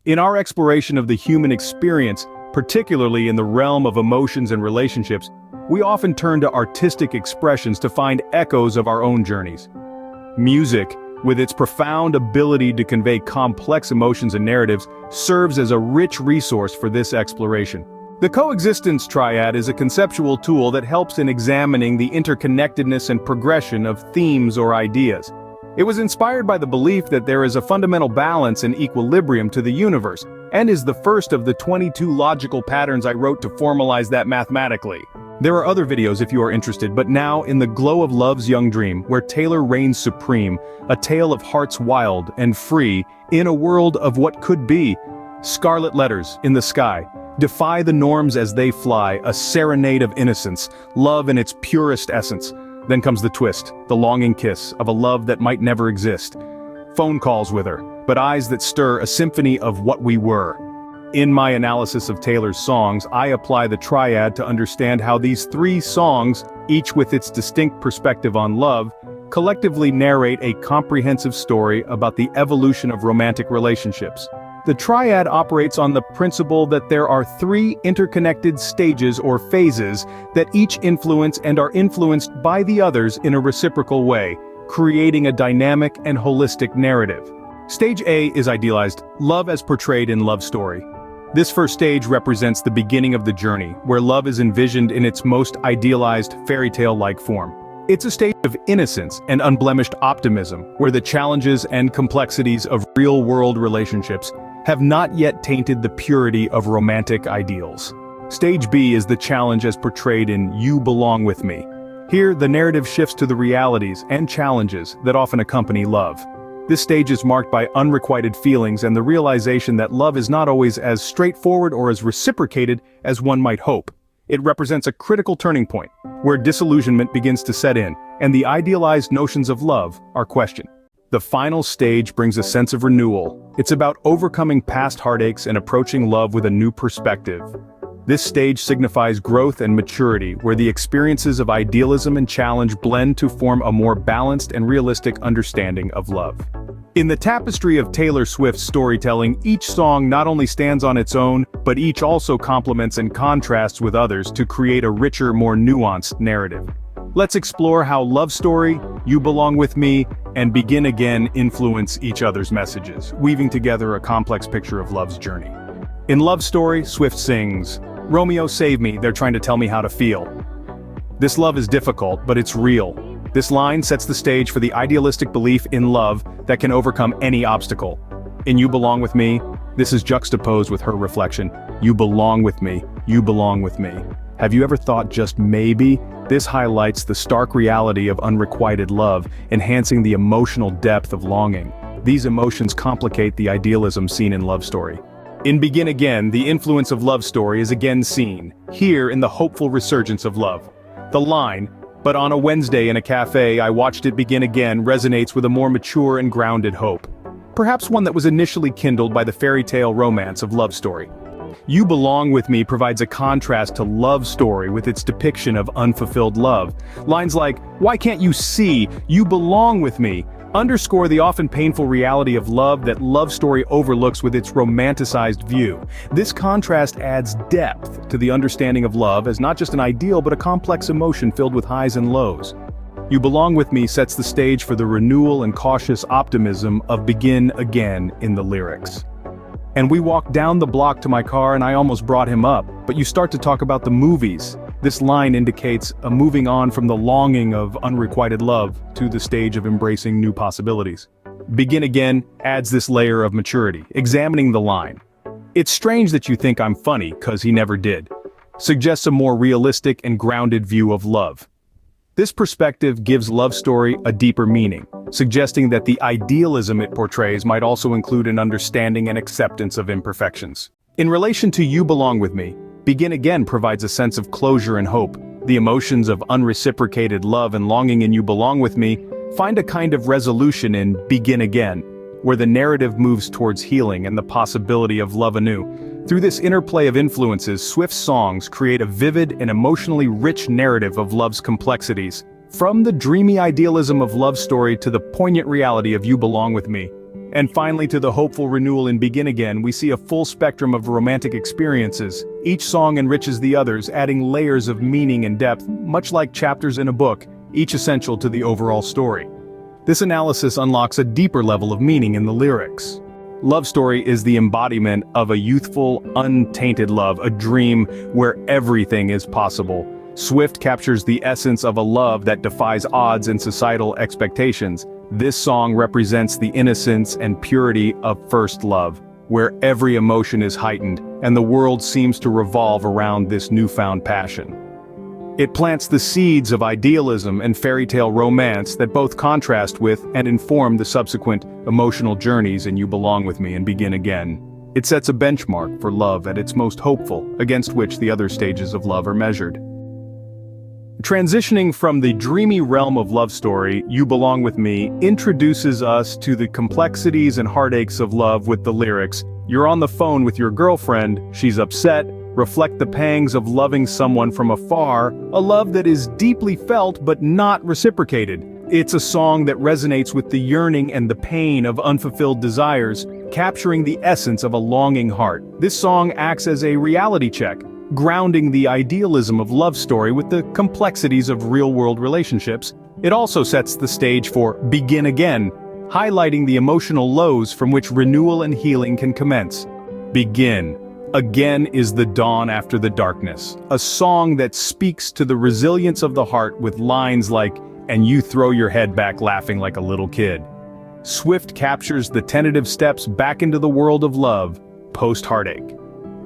In our exploration of the human experience, particularly in the realm of emotions and relationships, we often turn to artistic expressions to find echoes of our own journeys. Music, with its profound ability to convey complex emotions and narratives, serves as a rich resource for this exploration. The coexistence triad is a conceptual tool that helps in examining the interconnectedness and progression of themes or ideas. It was inspired by the belief that there is a fundamental balance and equilibrium to the universe, and is the first of the 22 logical patterns I wrote to formalize that mathematically. There are other videos if you are interested, but now in the glow of love's young dream, where Taylor reigns supreme, a tale of hearts wild and free, in a world of what could be. Scarlet letters in the sky defy the norms as they fly, a serenade of innocence, love in its purest essence. Then comes the twist, the longing kiss of a love that might never exist. Phone calls with her, but eyes that stir a symphony of what we were. In my analysis of Taylor's songs, I apply the triad to understand how these three songs, each with its distinct perspective on love, collectively narrate a comprehensive story about the evolution of romantic relationships. The triad operates on the principle that there are three interconnected stages or phases that each influence and are influenced by the others in a reciprocal way, creating a dynamic and holistic narrative. Stage A is idealized, love as portrayed in love story. This first stage represents the beginning of the journey, where love is envisioned in its most idealized, fairy tale-like form. It's a stage of innocence and unblemished optimism, where the challenges and complexities of real-world relationships have not yet tainted the purity of romantic ideals. Stage B is the challenge as portrayed in You Belong With Me. Here, the narrative shifts to the realities and challenges that often accompany love. This stage is marked by unrequited feelings and the realization that love is not always as straightforward or as reciprocated as one might hope. It represents a critical turning point, where disillusionment begins to set in, and the idealized notions of love are questioned. The final stage brings a sense of renewal. It's about overcoming past heartaches and approaching love with a new perspective. This stage signifies growth and maturity, where the experiences of idealism and challenge blend to form a more balanced and realistic understanding of love. In the tapestry of Taylor Swift's storytelling, each song not only stands on its own, but each also complements and contrasts with others to create a richer, more nuanced narrative. Let's explore how Love Story, You Belong With Me, and Begin Again influence each other's messages, weaving together a complex picture of love's journey. In Love Story, Swift sings, "Romeo, save me, they're trying to tell me how to feel." This love is difficult, but it's real. This line sets the stage for the idealistic belief in love that can overcome any obstacle. In You Belong With Me, this is juxtaposed with her reflection, "You belong with me, you belong with me." Have you ever thought just maybe? This highlights the stark reality of unrequited love, enhancing the emotional depth of longing. These emotions complicate the idealism seen in Love Story. In Begin Again, the influence of Love Story is again seen, here in the hopeful resurgence of love. The line, "But on a Wednesday in a cafe I watched it begin again," resonates with a more mature and grounded hope. Perhaps one that was initially kindled by the fairy tale romance of Love Story. You Belong With Me provides a contrast to Love Story with its depiction of unfulfilled love. Lines like, "Why can't you see? You belong with me," underscore the often painful reality of love that Love Story overlooks with its romanticized view. This contrast adds depth to the understanding of love as not just an ideal but a complex emotion filled with highs and lows. You Belong With Me sets the stage for the renewal and cautious optimism of Begin Again in the lyrics. "And we walked down the block to my car and I almost brought him up, but you start to talk about the movies." This line indicates a moving on from the longing of unrequited love to the stage of embracing new possibilities. Begin Again adds this layer of maturity, examining the line. "It's strange that you think I'm funny, 'cause he never did," suggests a more realistic and grounded view of love. This perspective gives Love Story a deeper meaning, suggesting that the idealism it portrays might also include an understanding and acceptance of imperfections. In relation to You Belong With Me, Begin Again provides a sense of closure and hope. The emotions of unreciprocated love and longing in You Belong With Me find a kind of resolution in Begin Again, where the narrative moves towards healing and the possibility of love anew. Through this interplay of influences, Swift's songs create a vivid and emotionally rich narrative of love's complexities. From the dreamy idealism of Love Story to the poignant reality of You Belong With Me, And finally, to the hopeful renewal in Begin Again, we see a full spectrum of romantic experiences. Each song enriches the others, adding layers of meaning and depth, much like chapters in a book, each essential to the overall story. This analysis unlocks a deeper level of meaning in the lyrics. Love Story is the embodiment of a youthful, untainted love, a dream where everything is possible. Swift captures the essence of a love that defies odds and societal expectations. This song represents the innocence and purity of first love, where every emotion is heightened, and the world seems to revolve around this newfound passion. It plants the seeds of idealism and fairy tale romance that both contrast with and inform the subsequent emotional journeys in You Belong With Me and Begin Again. It sets a benchmark for love at its most hopeful, against which the other stages of love are measured. Transitioning from the dreamy realm of Love Story, You Belong With Me introduces us to the complexities and heartaches of love with the lyrics, "You're on the phone with your girlfriend, she's upset, reflect the pangs of loving someone from afar, a love that is deeply felt but not reciprocated." It's a song that resonates with the yearning and the pain of unfulfilled desires, capturing the essence of a longing heart. This song acts as a reality check, grounding the idealism of Love Story with the complexities of real-world relationships. It also sets the stage for Begin Again, highlighting the emotional lows from which renewal and healing can commence. Begin Again is the dawn after the darkness, a song that speaks to the resilience of the heart with lines like, "And you throw your head back laughing like a little kid." Swift captures the tentative steps back into the world of love, post-heartache.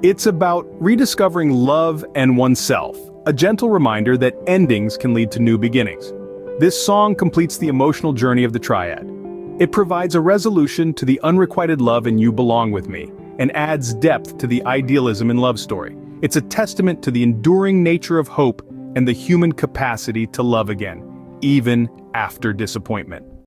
It's about rediscovering love and oneself, a gentle reminder that endings can lead to new beginnings. This song completes the emotional journey of the triad. It provides a resolution to the unrequited love in You Belong With Me, and adds depth to the idealism in Love Story. It's a testament to the enduring nature of hope and the human capacity to love again, even after disappointment.